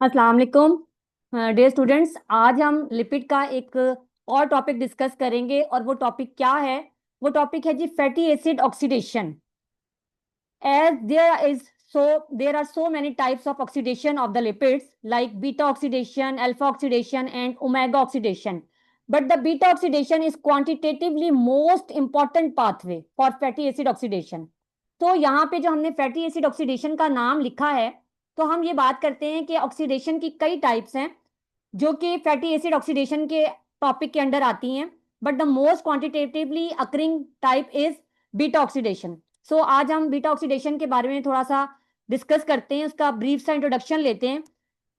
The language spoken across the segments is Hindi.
अस्सलाम वालेकुम डियर स्टूडेंट्स। आज हम लिपिड का एक और टॉपिक डिस्कस करेंगे और वो टॉपिक क्या है? वो टॉपिक है जी fatty acid oxidation. as there are so many types of oxidation of the lipids like beta oxidation, alpha oxidation and omega oxidation, but the beta oxidation is quantitatively most important pathway for fatty acid oxidation. तो यहाँ पे जो हमने फैटी एसिड ऑक्सीडेशन का नाम लिखा है, तो हम ये बात करते हैं कि ऑक्सीडेशन की कई टाइप्स हैं जो कि फैटी एसिड ऑक्सीडेशन के टॉपिक के अंडर आती हैं, but the most quantitatively occurring type is beta oxidation. So आज हम बीटा ऑक्सीडेशन के बारे में थोड़ा सा डिस्कस करते हैं, उसका ब्रीफ सा इंट्रोडक्शन लेते हैं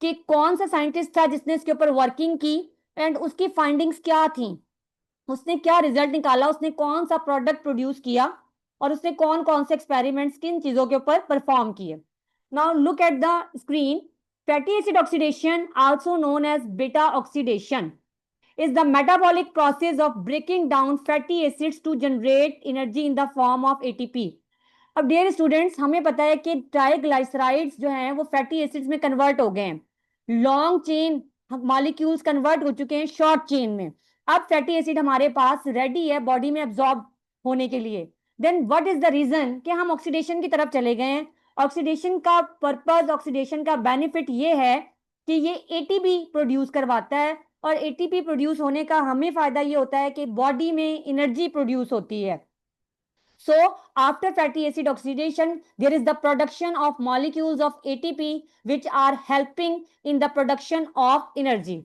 कि कौन सा साइंटिस्ट था जिसने इसके ऊपर वर्किंग की एंड उसकी फाइंडिंग्स क्या थी, उसने क्या रिजल्ट निकाला, उसने कौन सा प्रोडक्ट प्रोड्यूस किया और उसने कौन कौन से एक्सपेरिमेंट्स किन चीजों के ऊपर परफॉर्म किए। Now look at the screen. Fatty acid oxidation, also known as beta oxidation, is the metabolic process of breaking down fatty acids to generate energy in the form of ATP. अब डियर स्टूडेंट्स, हमें पता है कि ट्राइग्लाइसराइड्स जो हैं वो फैटी एसिड्स में कन्वर्ट हो गए हैं, लॉन्ग चेन मॉलिक्यूल्स कन्वर्ट हो चुके हैं शॉर्ट चेन में। अब फैटी एसिड हमारे पास रेडी है बॉडी में एब्जॉर्ब होने के लिए। Then what is the reason कि हम ऑक्सीडेशन की तरफ चले गए हैं? ऑक्सीडेशन का पर्पज, ऑक्सीडेशन का बेनिफिट ये है कि ये एटीपी प्रोड्यूस करवाता है, और एटीपी प्रोड्यूस होने का हमें फायदा ये होता है कि बॉडी में एनर्जी प्रोड्यूस होती है। So, after fatty acid oxidation, there is the production of molecules of ATP which are helping in the production of energy.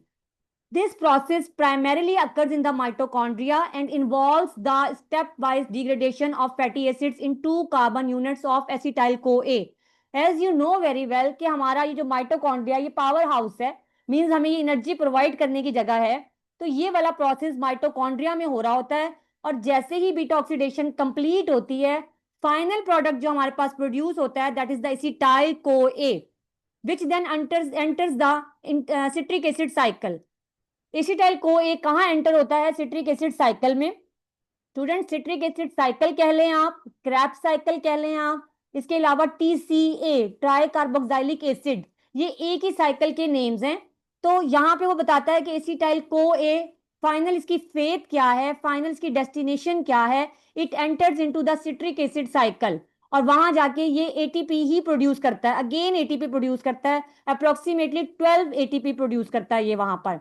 This process primarily occurs in the mitochondria and involves the stepwise degradation of fatty acids into carbon units of acetyl-CoA. As you know very well कि हमारा ये जो माइटोकॉन्ड्रिया ये पावर हाउस है, मीन्स हमें ये एनर्जी प्रोवाइड करने की जगह है। तो ये वाला प्रोसेस माइटोकॉन्ड्रिया में हो रहा होता है, और जैसे ही बीटा ऑक्सीडेशन कंप्लीट होती है, फाइनल प्रोडक्ट जो हमारे पास प्रोड्यूस होता है दैट इज द एसिटाइल-CoA, which then enters the citric acid cycle. एसिटाइल-CoA कहाँ एंटर होता है सिट्रिक एसिड साइकिल में? स्टूडेंट, सिट्रिक एसिड साइकिल कह लें आप, क्रैप्स साइकिल कह लें आप, इसके अलावा TCA ट्राई कार्बोक्सिलिक एसिड, ये एक ही साइकिल के नेम्स हैं। तो यहाँ पे वो बताता है कि एसिटाइल-CoA फाइनल इसकी फेट क्या है, फाइनल इसकी डेस्टिनेशन क्या है। It enters into the citric acid cycle और वहां जाके ये एटीपी ही प्रोड्यूस करता है, अगेन एटीपी प्रोड्यूस करता है, अप्रोक्सीमेटली 12 एटीपी प्रोड्यूस करता है ये वहां पर।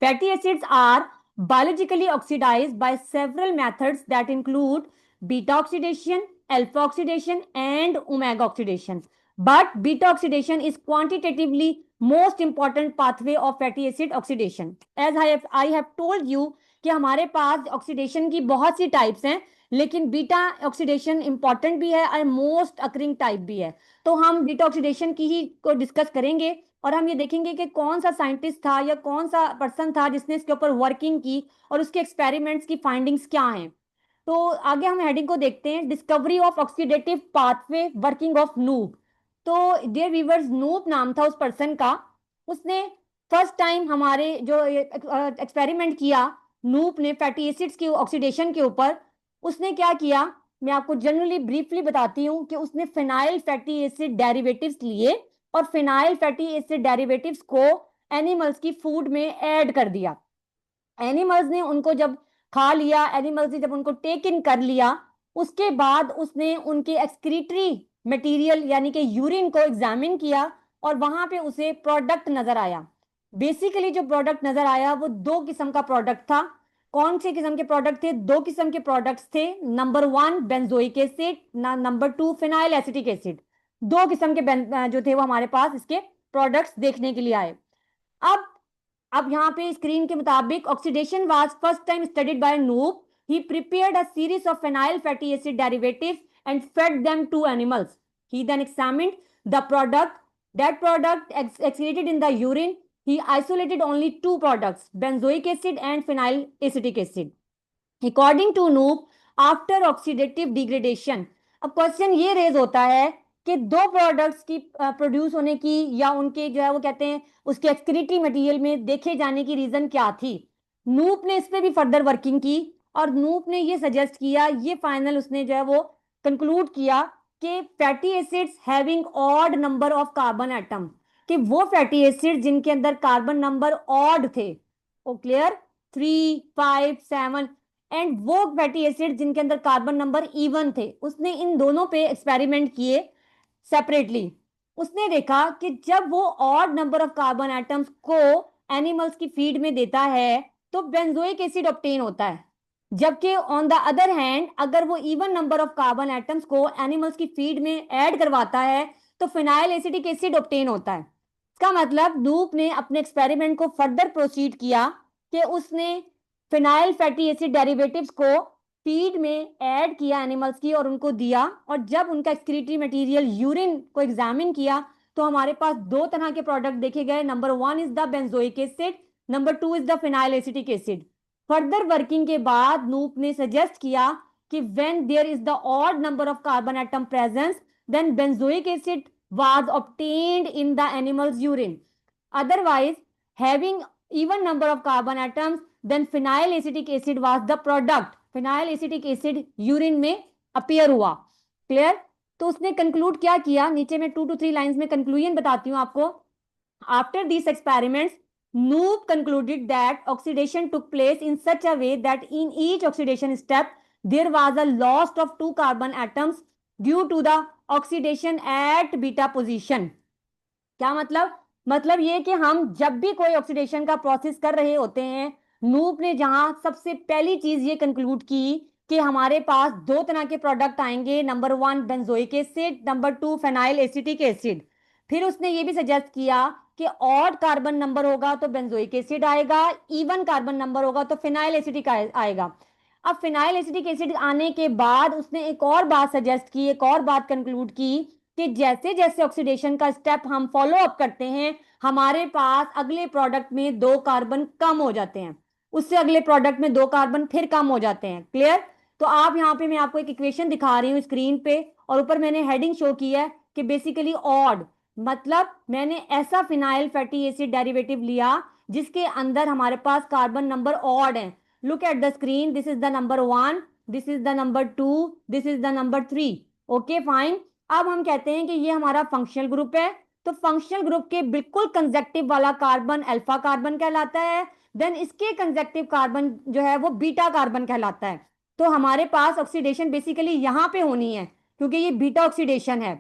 Fatty acids are biologically oxidized by several methods that include beta oxidation, alpha oxidation, and omega oxidation. But beta oxidation is quantitatively most important pathway of fatty acid oxidation. As I have told you कि हमारे पास ऑक्सीडेशन की बहुत सी टाइप्स हैं, लेकिन बीटा ऑक्सीडेशन इंपॉर्टेंट भी है और मोस्ट अकरिंग टाइप भी है। तो हम बीटा ऑक्सीडेशन की ही को डिस्कस करेंगे और हम ये देखेंगे कि कौन सा साइंटिस्ट था या कौन सा पर्सन था जिसने इसके ऊपर वर्किंग की और उसके एक्सपेरिमेंट्स की फाइंडिंग्स क्या हैं। तो आगे हम हेडिंग को देखते हैं, discovery of oxidative pathway working of Knoop. तो डियर व्यूअर्स, नूप नाम था उस पर्सन का। उसने फर्स्ट टाइम हमारे जो एक्सपेरिमेंट किया नूप ने फैटी एसिड्स की ऑक्सीडेशन के ऊपर, उसने क्या किया मैं आपको जनरली ब्रीफली बताती हूँ कि उसने फिनाइल फैटी एसिड डेरिवेटिव्स लिए और फिनाइल फैटी एसिड डेरिवेटिव्स को एनिमल्स की फूड में ऐड कर दिया। एनिमल्स ने उनको जब खा लिया, एनिमल्स ने जब उनको टेक इन कर लिया, उसके बाद उसने उनके एक्सक्रीटरी मटेरियल यानी कि यूरिन को एग्जामिन किया और वहां पे उसे प्रोडक्ट नजर आया। बेसिकली जो प्रोडक्ट नजर आया वो दो किस्म का प्रोडक्ट था। कौन से किस्म के प्रोडक्ट थे? दो किस्म के प्रोडक्ट्स थे। Number 1 benzoic acid, number 2 phenyl acetic acid. दो किस्म के जो थे वो हमारे पास इसके प्रोडक्ट्स देखने के लिए आए। अब अब यहाँ पे स्क्रीन के मुताबिक oxidation was first time studied by Knoop. He prepared a series of phenyl fatty acid derivatives and fed them to animals. He then examined the product, that product excreted in the urine. He isolated only two products, benzoic acid and phenyl acetic acid. According to Noop, after oxidative degradation, अब क्वेश्चन ये रेज होता है कि दो प्रोडक्ट्स की प्रोड्यूस होने की या उनके जो है वो कहते हैं उसके एक्सक्रीटरी मटेरियल में देखे जाने की रीजन क्या थी। नूप ने इस पे भी फर्दर वर्किंग की और नूप ने ये सजेस्ट किया, ये फाइनल उसने जो है वो कंक्लूड किया कि fatty acids having odd number of carbon atom, कि वो फैटी एसिड जिनके अंदर कार्बन नंबर ऑड थे, ओ क्लियर, 3, 5, 7, एंड वो फैटी एसिड जिनके अंदर कार्बन नंबर इवन थे, उसने इन दोनों पे एक्सपेरिमेंट किए सेपरेटली। उसने देखा कि जब वो odd number of carbon atoms को एनिमल्स की फीड में देता है तो बेंजोइक एसिड ऑब्टेन होता है, जबकि ऑन द अदर हैंड अगर वो even number of carbon atoms को एनिमल्स की फीड में ऐड करवाता है तो फिनाइल एसिटिक एसिड ऑब्टेन होता है। इसका मतलब नूप ने अपने एक्सपेरिमेंट को फर्दर प्रोसीड किया कि उसने फिनाइल फैटी एसिड डेरिवेटिव्स को फीड में ऐड किया एनिमल्स की और उनको दिया, और जब उनका एक्सक्रीटरी मटेरियल यूरिन को एग्जामिन किया तो हमारे पास दो तरह के प्रोडक्ट देखे गए। Number 1 is the benzoic acid, number 2 is the phenyl acetic acid. Further working के बाद नूप ने सजेस्ट किया कि when there is the odd number of carbon atom presence then benzoic acid was obtained in the animal's urine. Otherwise, having even number of carbon atoms, then phenyl acetic acid was the product. Phenyl acetic acid urine में appear हुआ। क्लियर? तो उसने कंक्लूड क्या किया, नीचे में 2 to 3 लाइंस में कंक्लूजन बताती हूँ आपको। After these experiments, Knoop concluded that oxidation took place in such a way that in each oxidation step there was a loss of 2 carbon atoms due to the oxidation at beta position। क्या मतलब ये कि हम जब भी कोई ऑक्सीडेशन का प्रोसेस कर रहे होते हैं, नूप ने जहां सबसे पहली चीज ये कंक्लूड की कि हमारे पास दो तरह के प्रोडक्ट आएंगे, number 1 benzoic acid, number 2 phenyl acetic acid. फिर उसने ये भी सजेस्ट किया कि ऑड कार्बन नंबर होगा तो बेंजोइक एसिड आएगा, इवन कार्बन नंबर होगा तो फिनाइल एसिटिक आएगा। अब फिनाइल एसिटिक एसिड आने के बाद उसने एक और बात सजेस्ट की, एक और बात कंक्लूड की कि जैसे जैसे ऑक्सीडेशन का स्टेप हम फॉलो अप करते हैं हमारे पास अगले प्रोडक्ट में 2 कार्बन कम हो जाते हैं, उससे अगले प्रोडक्ट में 2 कार्बन फिर कम हो जाते हैं। क्लियर? तो आप यहाँ पे मैं आपको एक इक्वेशन दिखा रही हूँ स्क्रीन पे, और ऊपर मैंने हेडिंग शो की है कि बेसिकली ऑड, मतलब मैंने ऐसा फिनाइल फैटी एसिड डेरिवेटिव लिया जिसके अंदर हमारे पास कार्बन नंबर ऑड है। Look at the screen, this is the number 1, this is the number 2, this is the number 3। Okay fine. अब हम कहते हैं कि ये हमारा फंक्शनल ग्रुप है, तो फंक्शनल ग्रुप के बिल्कुल कंजेक्टिव वाला कार्बन अल्फा कार्बन कहलाता है, देन इसके कंजेक्टिव कार्बन जो है वो बीटा कार्बन कहलाता है। तो हमारे पास ऑक्सीडेशन बेसिकली यहां पे होनी है क्योंकि ये बीटा ऑक्सीडेशन है।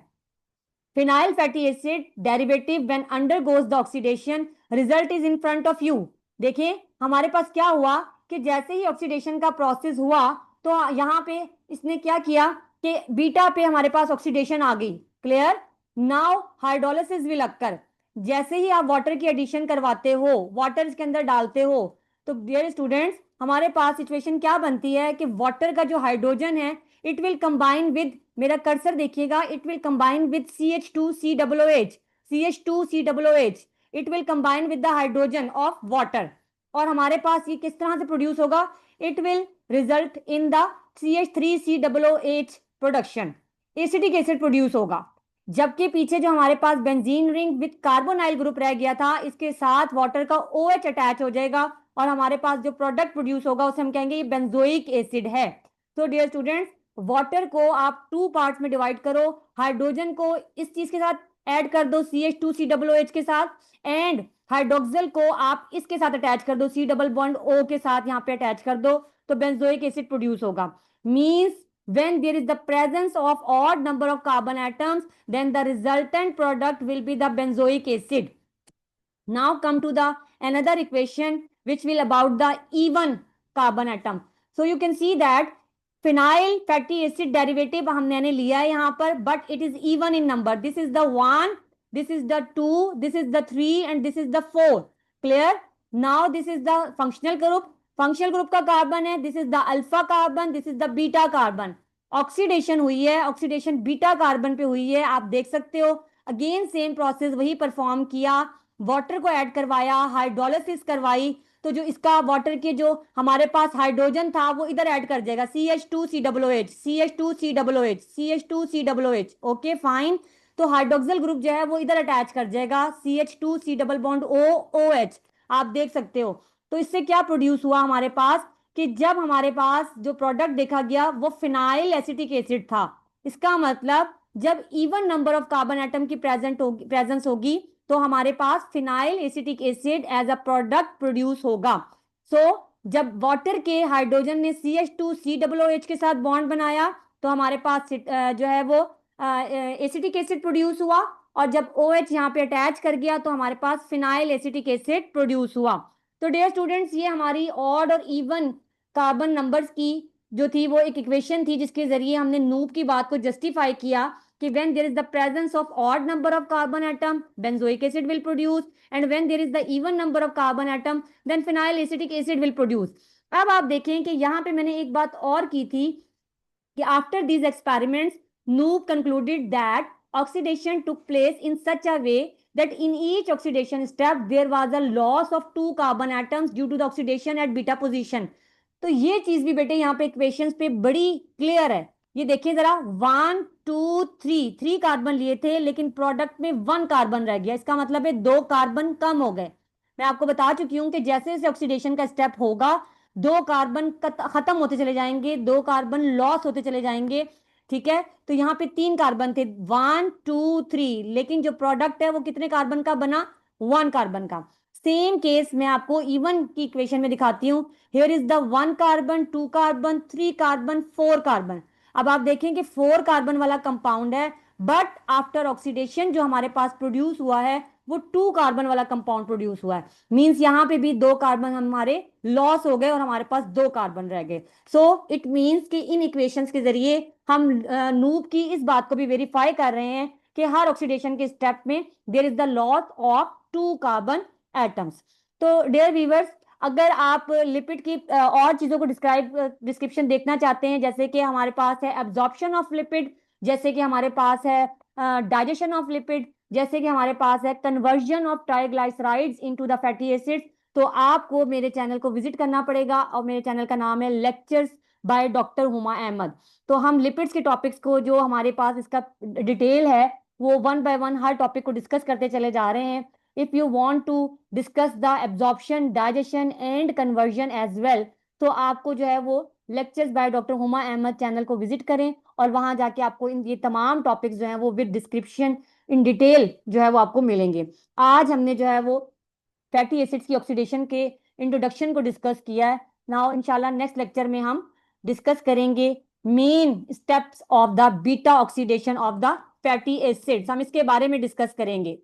Phenyl fatty acid derivative when undergoes the oxidation result is in front of you. देखिए हमारे पास क्या हुआ कि जैसे ही ऑक्सीडेशन का प्रोसेस हुआ तो यहाँ पे इसने क्या किया कि बीटा पे हमारे पास ऑक्सीडेशन आ गई। Clear? Now hydrolysis will occur. जैसे ही आप वाटर की एडिशन करवाते हो, वाटर इसके अंदर डालते हो, तो डियर स्टूडेंट्स हमारे पास सिचुएशन क्या बनती है कि वाटर का जो हाइड्रोजन है इट विल कंबाइन विद, मेरा कर्सर देखिएगा, it will combine with CH2COOH, CH2COOH, it will combine with the hydrogen of water. और हमारे पास ये किस तरह से प्रोड्यूस होगा, it will result in the CH3COOH production, acetic acid produce होगा। जबकि पीछे जो हमारे पास benzene ring with carbonyl group रह गया था, इसके साथ वाटर का OH अटैच हो जाएगा और हमारे पास जो प्रोडक्ट प्रोड्यूस होगा उसे हम कहेंगे ये बेंजोइक एसिड है। तो डियर स्टूडेंट्स, वाटर को आप 2 पार्ट्स में डिवाइड करो, हाइड्रोजन को इस चीज के साथ ऐड कर दो CH2COOH के साथ, एंड हाइड्रोक्सिल को आप इसके साथ अटैच कर दो, C डबल बॉन्ड O के साथ यहाँ पे अटैच कर दो, तो बेंजोइक एसिड प्रोड्यूस होगा। Means when there is the presence of odd number of carbon atoms then the resultant product will be the benzoic acid. Now come to the another equation which will about the even carbon atom. So you can see that phenyl fatty acid derivative हमने लिया है यहाँ पर, but it is even in number. This is the 1, this is the 2, this is the 3 and this is the 4. Clear? Now this is the functional group. Functional group का कार्बन है, this is the alpha carbon, this is the beta carbon. Oxidation हुई है, ऑक्सीडेशन बीटा कार्बन पे हुई है, आप देख सकते हो। अगेन सेम प्रोसेस वही परफॉर्म किया, वाटर को ऐड करवाया, हाइड्रोलिसिस करवाई, तो जो इसका वाटर के जो हमारे पास हाइड्रोजन था वो इधर ऐड कर जाएगा, CH2COOH, CH2COOH, CH2COOH। Okay fine. तो हाइड्रोक्सिल ग्रुप जो है वो इधर अटैच कर जाएगा, CH2C डबल बॉन्ड OOH, आप देख सकते हो। तो इससे क्या प्रोड्यूस हुआ हमारे पास कि जब हमारे पास जो प्रोडक्ट देखा गया वो फिनाइल एसिटिक एसिड था। इसका मतलब जब even number of carbon atom की प्रेजेंस होगी तो हमारे पास phenyl acetic acid as a product produce होगा। सो जब वाटर के हाइड्रोजन ने CH2COOH के साथ बॉन्ड बनाया तो हमारे पास जो है वो एसिटिक एसिड प्रोड्यूस हुआ, और जब OH यहाँ पे अटैच कर गया तो हमारे पास फिनाइल एसिटिक एसिड प्रोड्यूस हुआ। तो डियर स्टूडेंट्स, ये हमारी ऑड और इवन कार्बन नंबर्स की जो थी वो एक इक्वेशन थी जिसके जरिए हमने नूब की बात को जस्टिफाई किया कि when there is the presence of odd number of carbon atom, benzoic acid will produce, and when there is the even number of carbon atom, then phenyl acetic acid will produce. अब आप देखें कि यहाँ पे मैंने एक बात और की थी कि after these experiments, Noob concluded that oxidation took place in such a way that in each oxidation step there was a loss of 2 carbon atoms due to the oxidation at beta position. तो ये चीज भी बेटे यहाँ पे इक्वेशंस पे बड़ी क्लियर है। ये देखिए जरा, 1 2 3 कार्बन लिए थे लेकिन प्रोडक्ट में 1 कार्बन रह गया, इसका मतलब है 2 कार्बन कम हो गए। मैं आपको बता चुकी हूं कि जैसे जैसे ऑक्सीडेशन का स्टेप होगा 2 कार्बन खत्म होते चले जाएंगे, 2 कार्बन लॉस होते चले जाएंगे। ठीक है, तो यहाँ पे 3 कार्बन थे, 1 2 3, लेकिन जो प्रोडक्ट है वो कितने कार्बन का बना, 1 कार्बन का। सेम केस मैं आपको इवन की इक्वेशन में दिखाती हूँ। Here is the 1 carbon, 2 carbon, 3 carbon, 4 carbon. अब आप देखें कि 4 कार्बन वाला कंपाउंड है, बट आफ्टर ऑक्सीडेशन जो हमारे पास प्रोड्यूस हुआ है वो 2 कार्बन वाला कंपाउंड प्रोड्यूस हुआ है। मींस यहाँ पे भी 2 कार्बन हमारे लॉस हो गए और हमारे पास 2 कार्बन रह गए। सो इट मींस कि इन इक्वेशंस के जरिए हम नूब की इस बात को भी वेरीफाई कर रहे हैं कि हर ऑक्सीडेशन के स्टेप में there is the loss of 2 carbon atoms. तो डियर व्यूअर्स, अगर आप लिपिड की और चीजों को डिस्क्रिप्शन देखना चाहते हैं, जैसे कि हमारे पास है एब्जॉर्प्शन ऑफ लिपिड, जैसे कि हमारे पास है डाइजेशन ऑफ लिपिड, जैसे कि हमारे पास है conversion of triglycerides into the fatty acids, तो आपको मेरे चैनल को विजिट करना पड़ेगा। और मेरे चैनल का नाम है lectures by doctor Huma Ahmad. तो हम लिपिड्स के टॉपिक्स को, जो हमारे पास इसका डिटेल है, वो 1 बाय 1 हर टॉपिक को डिस्कस करते चले जा रहे हैं। If you want to discuss the absorption, digestion and conversion as well, तो आपको जो है वो lectures by doctor Huma Ahmad channel को विजिट करें, और वहां जाके आपको ये तमाम टॉपिक्स जो हैं वो विद डिस्क्रिप्शन इन डिटेल जो है वो आपको मिलेंगे। आज हमने जो है वो फैटी एसिड्स की ऑक्सीडेशन के इंट्रोडक्शन को डिस्कस किया है। नाउ इंशाल्लाह नेक्स्ट लेक्चर में हम डिस्कस करेंगे main steps of the beta oxidation of the fatty acids, हम इसके बारे में डिस्कस करेंगे।